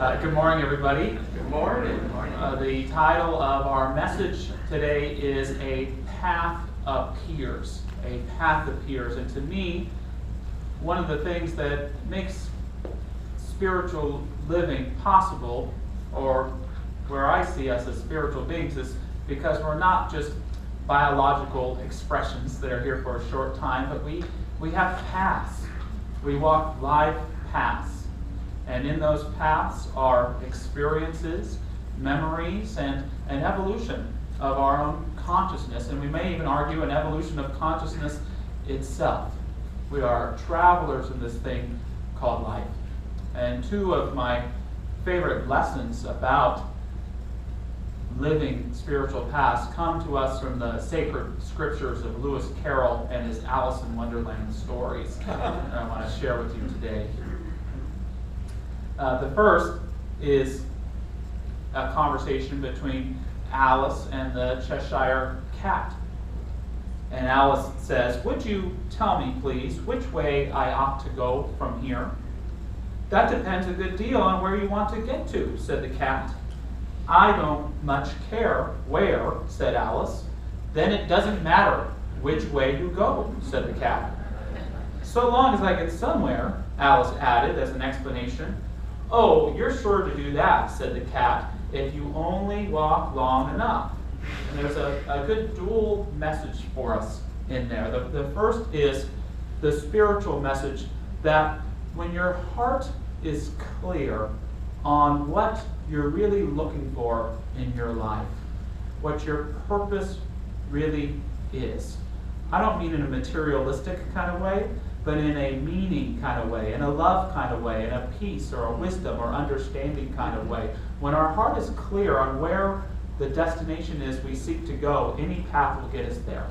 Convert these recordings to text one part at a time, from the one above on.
Good morning, everybody. Good morning. The title of our message today is A Path Appears. A Path Appears. And to me, one of the things that makes spiritual living possible, or where I see us as spiritual beings, is because we're not just biological expressions that are here for a short time, but we have paths. We walk live paths. And in those paths are experiences, memories, and an evolution of our own consciousness. And we may even argue an evolution of consciousness itself. We are travelers in this thing called life. And two of my favorite lessons about living spiritual paths come to us from the sacred scriptures of Lewis Carroll and his Alice in Wonderland stories that I want to share with you today. The first is a conversation between Alice and the Cheshire Cat. And Alice says, "Would you tell me, please, which way I ought to go from here?" "That depends a good deal on where you want to get to," said the cat. "I don't much care where," said Alice. "Then it doesn't matter which way you go," said the cat. "So long as I get somewhere," Alice added as an explanation. "Oh, you're sure to do that," said the cat, "if you only walk long enough." And there's a good dual message for us in there. The first is the spiritual message that when your heart is clear on what you're really looking for in your life, what your purpose really is. I don't mean in a materialistic kind of way, but in a meaning kind of way, in a love kind of way, in a peace or a wisdom or understanding kind of way. When our heart is clear on where the destination is we seek to go, any path will get us there.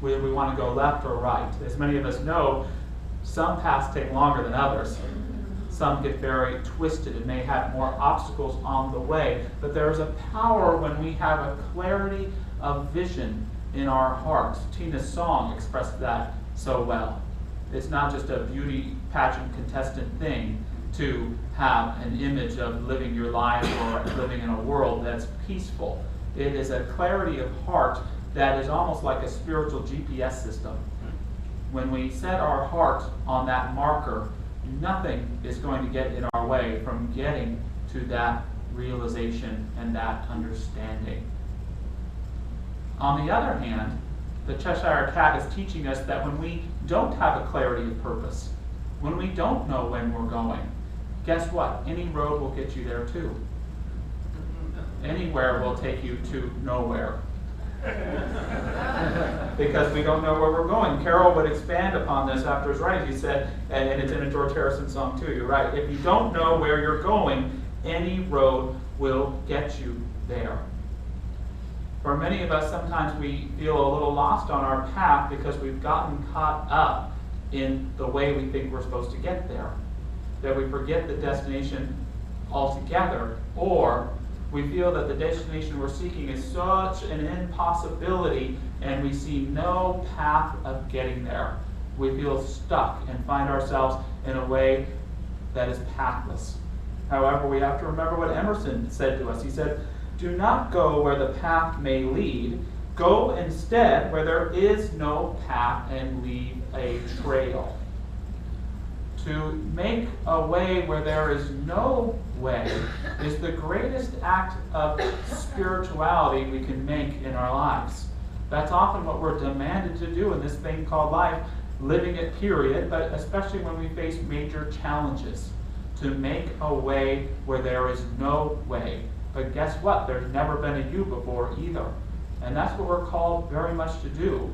Whether we want to go left or right. As many of us know, some paths take longer than others. Some get very twisted and may have more obstacles on the way. But there is a power when we have a clarity of vision in our hearts. Tina's song expressed that so well. It's not just a beauty pageant contestant thing to have an image of living your life or living in a world that's peaceful. It is a clarity of heart that is almost like a spiritual GPS system. When we set our heart on that marker, nothing is going to get in our way from getting to that realization and that understanding. On the other hand, the Cheshire Cat is teaching us that when we don't have a clarity of purpose, when we don't know when we're going, guess what? Any road will get you there too. Anywhere will take you to nowhere. Because we don't know where we're going. Carroll would expand upon this after his writings. He said, and it's in a George Harrison song too, you're right, if you don't know where you're going, any road will get you there. For many of us, sometimes we feel a little lost on our path because we've gotten caught up in the way we think we're supposed to get there. That we forget the destination altogether, or we feel that the destination we're seeking is such an impossibility and we see no path of getting there. We feel stuck and find ourselves in a way that is pathless. However, we have to remember what Emerson said to us. He said, "Do not go where the path may lead. Go instead where there is no path and leave a trail." To make a way where there is no way is the greatest act of spirituality we can make in our lives. That's often what we're demanded to do in this thing called life, living it period, but especially when we face major challenges. To make a way where there is no way. But guess what? There's never been a you before either. And that's what we're called very much to do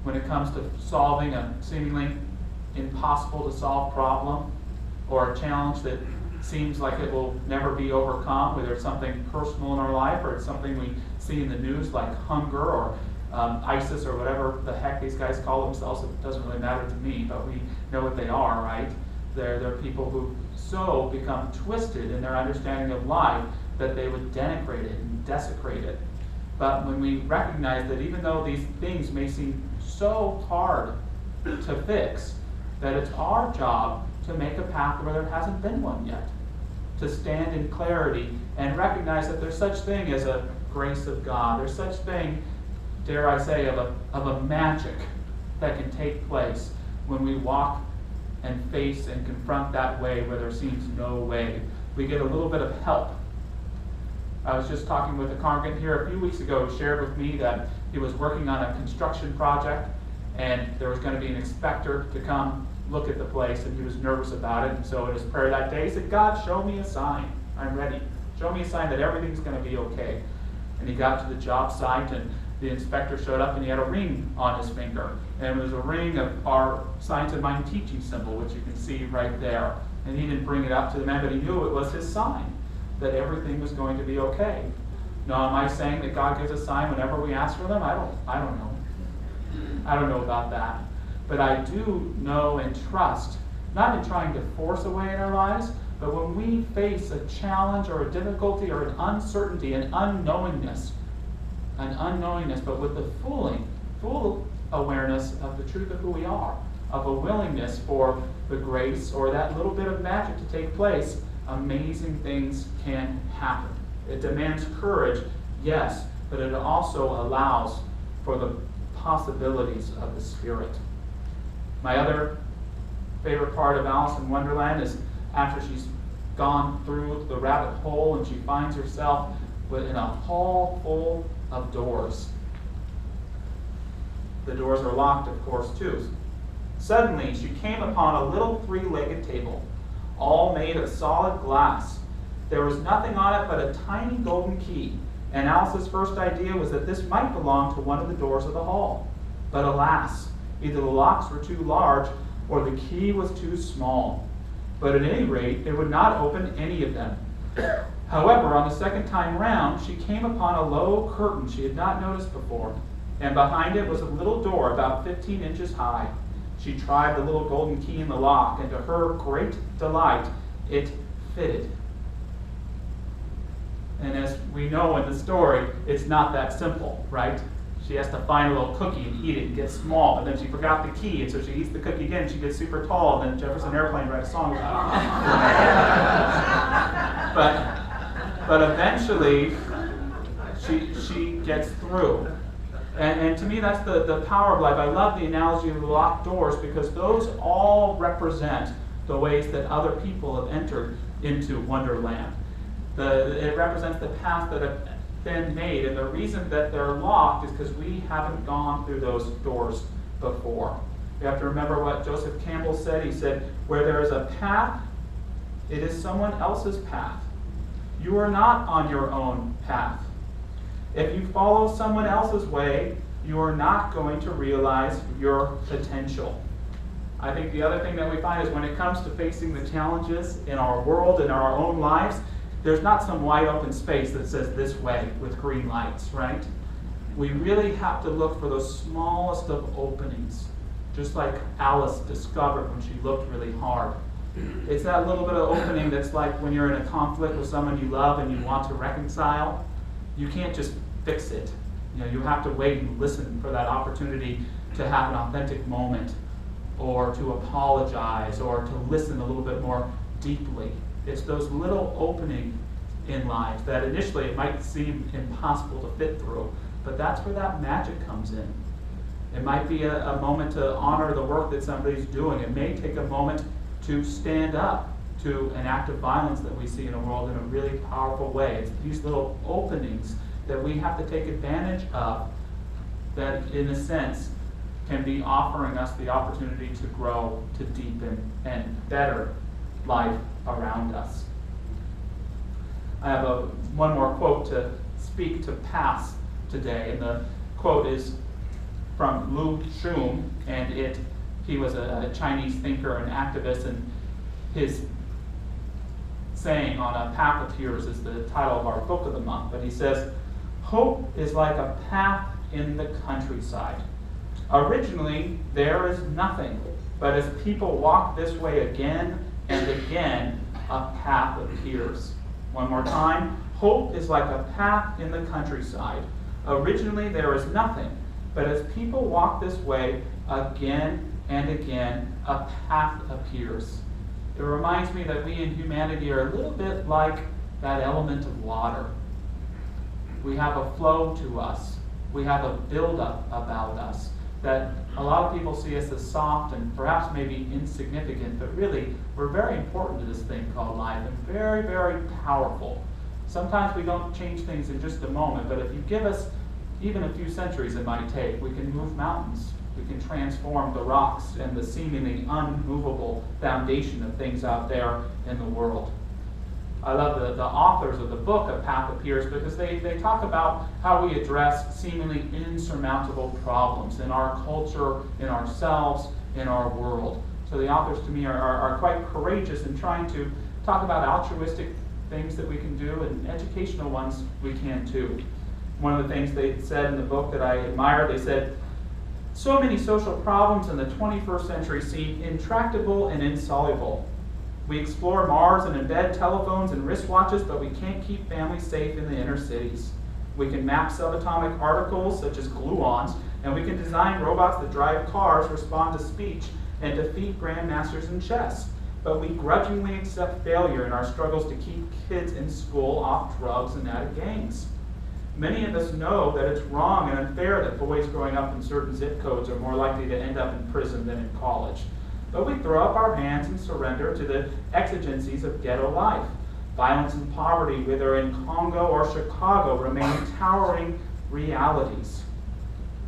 when it comes to solving a seemingly impossible to solve problem or a challenge that seems like it will never be overcome, whether it's something personal in our life or it's something we see in the news like hunger or ISIS or whatever the heck these guys call themselves. It doesn't really matter to me, but we know what they are, right? They're people who so become twisted in their understanding of life that they would denigrate it and desecrate it. But when we recognize that even though these things may seem so hard to fix, that it's our job to make a path where there hasn't been one yet. to stand in clarity and recognize that there's such thing as a grace of God. There's such thing, dare I say, of a magic that can take place when we walk and face and confront that way where there seems no way. We get a little bit of help. I was just talking with a congregant here a few weeks ago who shared with me that he was working on a construction project and there was going to be an inspector to come look at the place, and he was nervous about it. And so in his prayer that day, he said, God, show me a sign. I'm ready. Show me a sign that everything's going to be okay. And he got to the job site, and the inspector showed up, and he had a ring on his finger. And it was a ring of our Science and Mind teaching symbol, which you can see right there. And he didn't bring it up to the man, but he knew it was his sign that everything was going to be okay. Now, am I saying that God gives a sign whenever we ask for them? I don't know. I don't know about that. But I do know and trust, not in trying to force a way in our lives, but when we face a challenge or a difficulty or an uncertainty, an unknowingness, but with the full awareness of the truth of who we are, of a willingness for the grace or that little bit of magic to take place, amazing things can happen. It demands courage, yes, but it also allows for the possibilities of the Spirit. My other favorite part of Alice in Wonderland is after she's gone through the rabbit hole and she finds herself in a hall full of doors. The doors are locked, of course, too. Suddenly, she came upon a little three-legged table, all made of solid glass. There was nothing on it but a tiny golden key, and Alice's first idea was that this might belong to one of the doors of the hall. But alas, either the locks were too large or the key was too small. But at any rate, it would not open any of them. However, on the second time round, she came upon a low curtain she had not noticed before, and behind it was a little door about 15 inches high. She tried the little golden key in the lock, and to her great delight, it fitted. And as we know in the story, it's not that simple, right? She has to find a little cookie and eat it and get small, but then she forgot the key, and so she eats the cookie again, and she gets super tall, and then Jefferson Airplane wrote a song about it. But eventually, she gets through. And to me, that's the power of life. I love the analogy of the locked doors because those all represent the ways that other people have entered into Wonderland. It represents the path that have been made, and the reason that they're locked is because we haven't gone through those doors before. You have to remember what Joseph Campbell said. He said, where there is a path, it is someone else's path. You are not on your own path. If you follow someone else's way, you are not going to realize your potential. I think the other thing that we find is when it comes to facing the challenges in our world, in our own lives, there's not some wide open space that says this way with green lights, right? We really have to look for those smallest of openings, just like Alice discovered when she looked really hard. It's that little bit of opening that's like when you're in a conflict with someone you love and you want to reconcile. You can't just fix it. You have to wait and listen for that opportunity to have an authentic moment, or to apologize, or to listen a little bit more deeply. It's those little openings in life that initially it might seem impossible to fit through, but that's where that magic comes in. It might be a moment to honor the work that somebody's doing. It may take a moment to stand up to an act of violence that we see in the world in a really powerful way. It's these little openings that we have to take advantage of that, in a sense, can be offering us the opportunity to grow, to deepen, and better life around us. I have one more quote to speak to pass today, and the quote is from Lu Xun, and he was a Chinese thinker and activist, and his saying on A Path Appears is the title of our book of the month, but he says, "Hope is like a path in the countryside. Originally, there is nothing, but as people walk this way again and again, a path appears." One more time. Hope is like a path in the countryside. Originally, there is nothing, but as people walk this way again and again, a path appears. It reminds me that we in humanity are a little bit like that element of water. We have a flow to us. We have a buildup about us. That a lot of people see us as soft and perhaps maybe insignificant, but really we're very important to this thing called life and very, very powerful. Sometimes we don't change things in just a moment, but if you give us even a few centuries it might take, we can move mountains. We can transform the rocks and the seemingly unmovable foundation of things out there in the world. I love the authors of the book A Path Appears because they talk about how we address seemingly insurmountable problems in our culture, in ourselves, in our world. So the authors to me are quite courageous in trying to talk about altruistic things that we can do and educational ones we can too. One of the things they said in the book that I admire, they said, so many social problems in the 21st century seem intractable and insoluble. We explore Mars and embed telephones and wristwatches, but we can't keep families safe in the inner cities. We can map subatomic particles such as gluons, and we can design robots that drive cars, respond to speech, and defeat grandmasters in chess. But we grudgingly accept failure in our struggles to keep kids in school off drugs and out of gangs. Many of us know that it's wrong and unfair that boys growing up in certain zip codes are more likely to end up in prison than in college. But we throw up our hands and surrender to the exigencies of ghetto life. Violence and poverty, whether in Congo or Chicago, remain towering realities.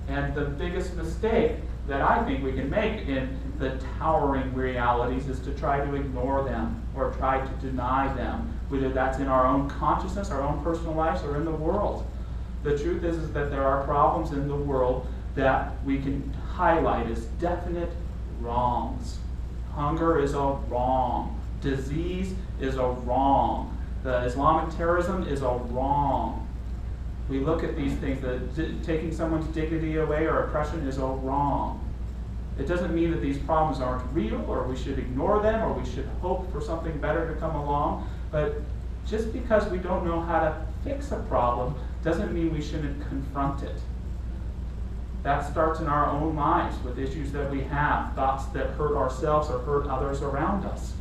And the biggest mistake that I think we can make in the towering realities is to try to ignore them or try to deny them, whether that's in our own consciousness, our own personal lives, or in the world. The truth is that there are problems in the world that we can highlight as definite wrongs. Hunger is a wrong. Disease is a wrong. The Islamic terrorism is a wrong. We look at these things, that taking someone's dignity away or oppression is a wrong. It doesn't mean that these problems aren't real or we should ignore them or we should hope for something better to come along. But just because we don't know how to fix a problem doesn't mean we shouldn't confront it. That starts in our own lives with issues that we have, thoughts that hurt ourselves or hurt others around us.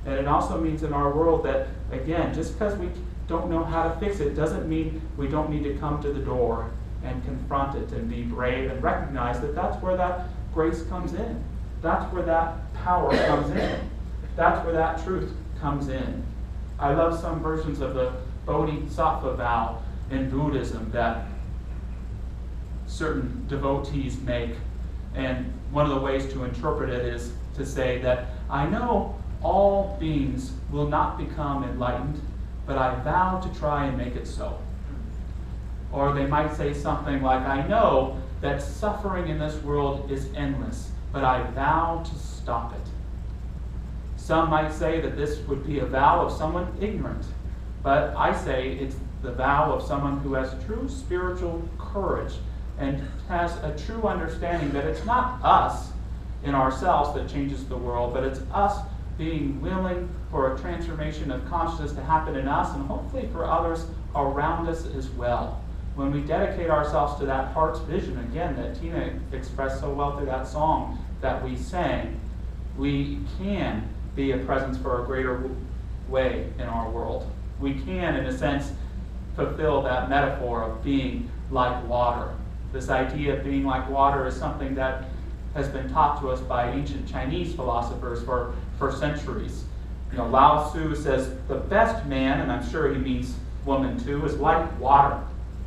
And it also means in our world that, again, just because we don't know how to fix it doesn't mean we don't need to come to the door and confront it and be brave and recognize that that's where that grace comes in. That's where that power comes in. That's where that truth comes in. I love some versions of the Bodhisattva vow in Buddhism that certain devotees make. And one of the ways to interpret it is to say that I know all beings will not become enlightened, but I vow to try and make it so. Or they might say something like, I know that suffering in this world is endless, but I vow to stop it. Some might say that this would be a vow of someone ignorant, but I say it's the vow of someone who has true spiritual courage and has a true understanding that it's not us in ourselves that changes the world, but it's us being willing for a transformation of consciousness to happen in us and hopefully for others around us as well. When we dedicate ourselves to that heart's vision, again, that Tina expressed so well through that song that we sang, we can be a presence for a greater way in our world. We can, in a sense, fulfill that metaphor of being like water. This idea of being like water is something that has been taught to us by ancient Chinese philosophers for centuries. You know, Lao Tzu says the best man, and I'm sure he means woman too, is like water.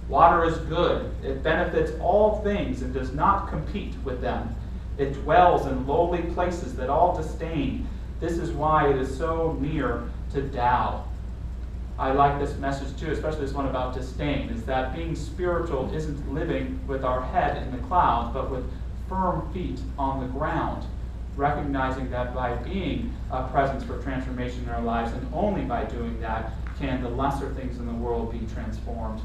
Water is good. It benefits all things and does not compete with them. It dwells in lowly places that all disdain. This is why it is so near to Tao. I like this message too, especially this one about disdain, is that being spiritual isn't living with our head in the clouds, but with firm feet on the ground, recognizing that by being a presence for transformation in our lives, and only by doing that, can the lesser things in the world be transformed.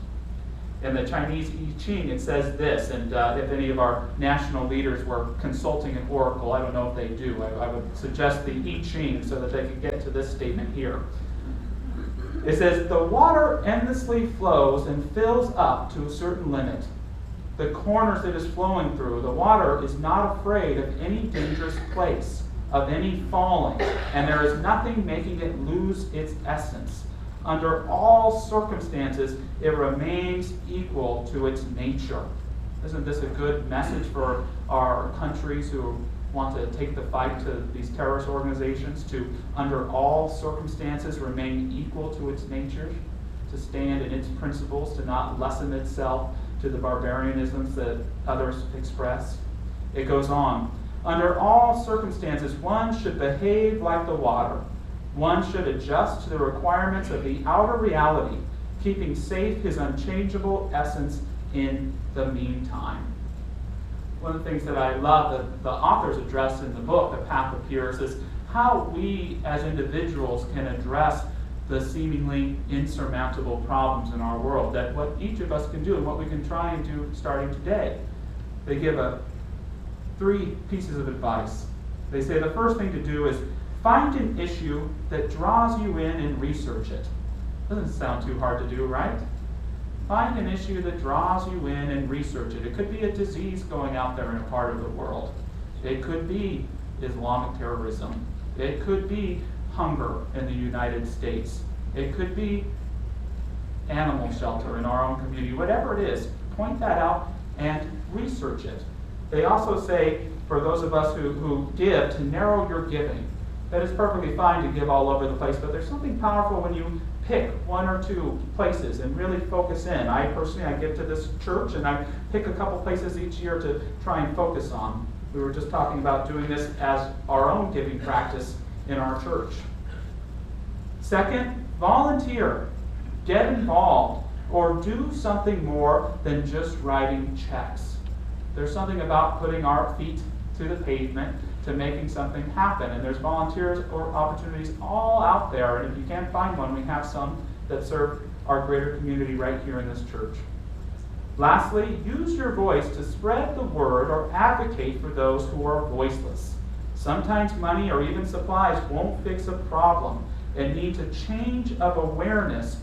In the Chinese I Ching, it says this, and if any of our national leaders were consulting an oracle, I don't know if they do, I would suggest the I Ching so that they could get to this statement here. It says, the water endlessly flows and fills up to a certain limit. The corners it is flowing through, the water is not afraid of any dangerous place. of any falling, and there is nothing making it lose its essence. Under all circumstances, it remains equal to its nature. Isn't this a good message for our countries who want to take the fight to these terrorist organizations to, under all circumstances, remain equal to its nature, to stand in its principles, to not lessen itself to the barbarianisms that others express? It goes on. Under all circumstances, one should behave like the water. One should adjust to the requirements of the outer reality, keeping safe his unchangeable essence in the meantime. One of the things that I love that the authors address in the book, The Path Appears, is how we as individuals can address the seemingly insurmountable problems in our world, that what each of us can do and what we can try and do starting today. They give 3 pieces of advice. They say the first thing to do is find an issue that draws you in and research it. Doesn't sound too hard to do, right? Find an issue that draws you in and research it. It could be a disease going out there in a part of the world. It could be Islamic terrorism. It could be hunger in the United States. It could be animal shelter in our own community. Whatever it is, point that out and research it. They also say, for those of us who give, to narrow your giving. That is perfectly fine to give all over the place, but there's something powerful when you pick 1 or 2 places and really focus in. I give to this church, and I pick a couple places each year to try and focus on. We were just talking about doing this as our own giving practice in our church. Second, volunteer. Get involved, or do something more than just writing checks. There's something about putting our feet to the pavement to making something happen. And there's volunteers or opportunities all out there. And if you can't find one, we have some that serve our greater community right here in this church. Lastly, use your voice to spread the word or advocate for those who are voiceless. Sometimes money or even supplies won't fix a problem. It needs a change of awareness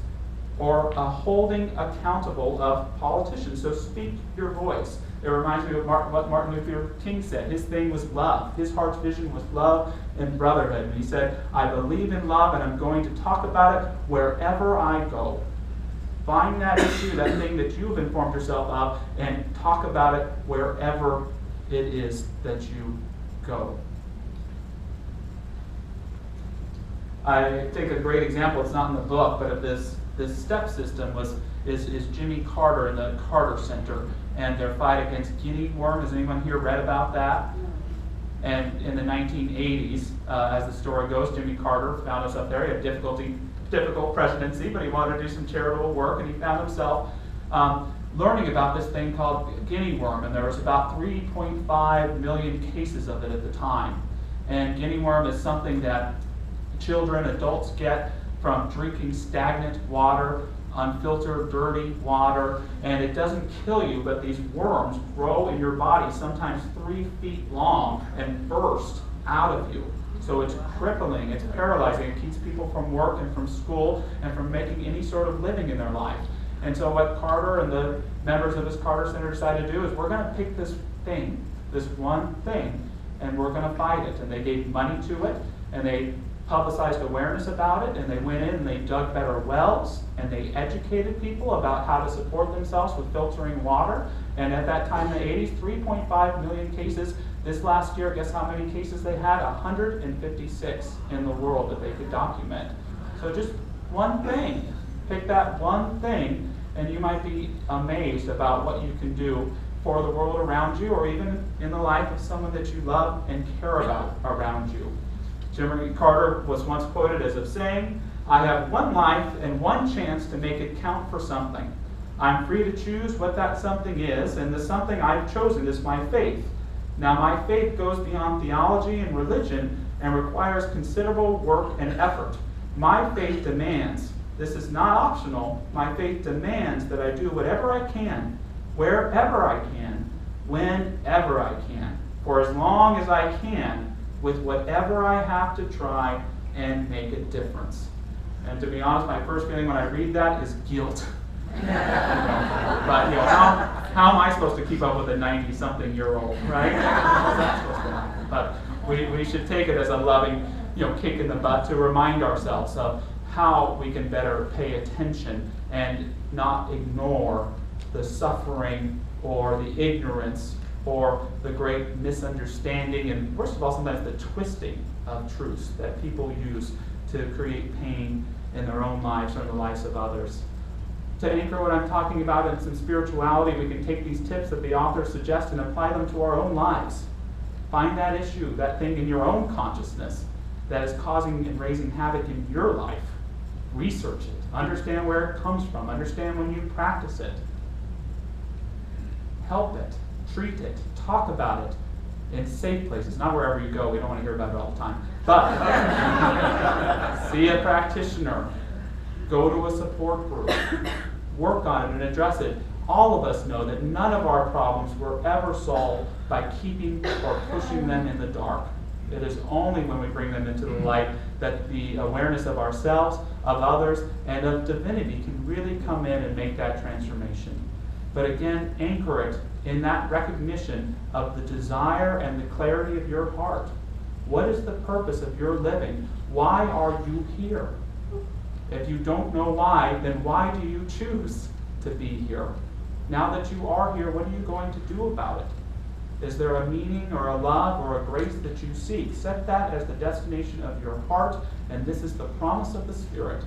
or a holding accountable of politicians. So speak your voice. It reminds me of what Martin Luther King said. His thing was love. His heart's vision was love and brotherhood. And he said, I believe in love and I'm going to talk about it wherever I go. Find that issue, that thing that you've informed yourself of, and talk about it wherever it is that you go. I take a great example, it's not in the book, but of this step system is Jimmy Carter and the Carter Center and their fight against guinea worm. Has anyone here read about that? And in the 1980s, as the story goes, Jimmy Carter found us up there. He had difficult presidency, but he wanted to do some charitable work, and he found himself learning about this thing called guinea worm, and there was about 3.5 million cases of it at the time. And guinea worm is something that children, adults get from drinking stagnant water, unfiltered, dirty water, and it doesn't kill you, but these worms grow in your body, sometimes 3 feet long, and burst out of you. So it's crippling, it's paralyzing, it keeps people from work and from school and from making any sort of living in their life. And so what Carter and the members of his Carter Center decided to do is, we're going to pick this thing, this one thing, and we're going to fight it. And they gave money to it, and they publicized awareness about it, and they went in and they dug better wells, and they educated people about how to support themselves with filtering water. And at that time in the 80s, 3.5 million cases. This last year, guess how many cases they had? 156 in the world that they could document. So just one thing. Pick that one thing, and you might be amazed about what you can do for the world around you, or even in the life of someone that you love and care about around you. Jimmy Carter was once quoted as of saying, I have one life and one chance to make it count for something. I'm free to choose what that something is, and the something I've chosen is my faith. Now my faith goes beyond theology and religion and requires considerable work and effort. My faith demands, this is not optional, my faith demands that I do whatever I can, wherever I can, whenever I can, for as long as I can, with whatever I have to try and make a difference. And to be honest, my first feeling when I read that is guilt. But how am I supposed to keep up with a 90-something-year-old, right? That's not supposed to happen. But We should take it as a loving, kick in the butt to remind ourselves of how we can better pay attention and not ignore the suffering or the ignorance or the great misunderstanding and, worst of all, sometimes the twisting of truths that people use to create pain in their own lives or in the lives of others. To anchor what I'm talking about in some spirituality, we can take these tips that the author suggests and apply them to our own lives. Find that issue, that thing in your own consciousness that is causing and raising havoc in your life. Research it. Understand where it comes from. Understand when you practice it. Help it. Treat it. Talk about it in safe places. Not wherever you go. We don't want to hear about it all the time. But see a practitioner. Go to a support group. Work on it and address it. All of us know that none of our problems were ever solved by keeping or pushing them in the dark. It is only when we bring them into the light that the awareness of ourselves, of others, and of divinity can really come in and make that transformation. But again, anchor it in that recognition of the desire and the clarity of your heart. What is the purpose of your living? Why are you here? If you don't know why, then why do you choose to be here? Now that you are here, what are you going to do about it? Is there a meaning or a love or a grace that you seek? Set that as the destination of your heart, and this is the promise of the Spirit,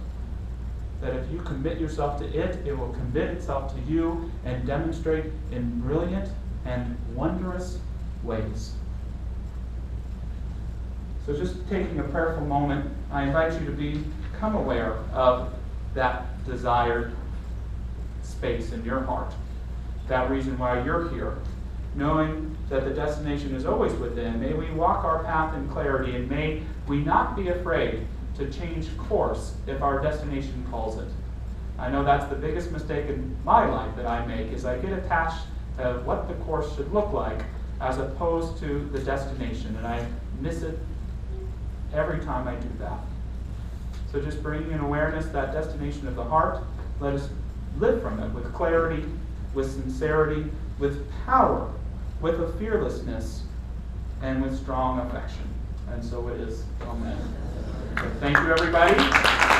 that if you commit yourself to it, it will commit itself to you and demonstrate in brilliant and wondrous ways. So just taking a prayerful moment, I invite you to become aware of that desired space in your heart, that reason why you're here, knowing that the destination is always within. May we walk our path in clarity, and may we not be afraid to change course if our destination calls it. I know that's the biggest mistake in my life that I make, is I get attached to what the course should look like as opposed to the destination, and I miss it every time I do that. So just bringing in awareness, that destination of the heart, let us live from it with clarity, with sincerity, with power, with a fearlessness, and with strong affection. And so it is. Amen. So thank you, everybody.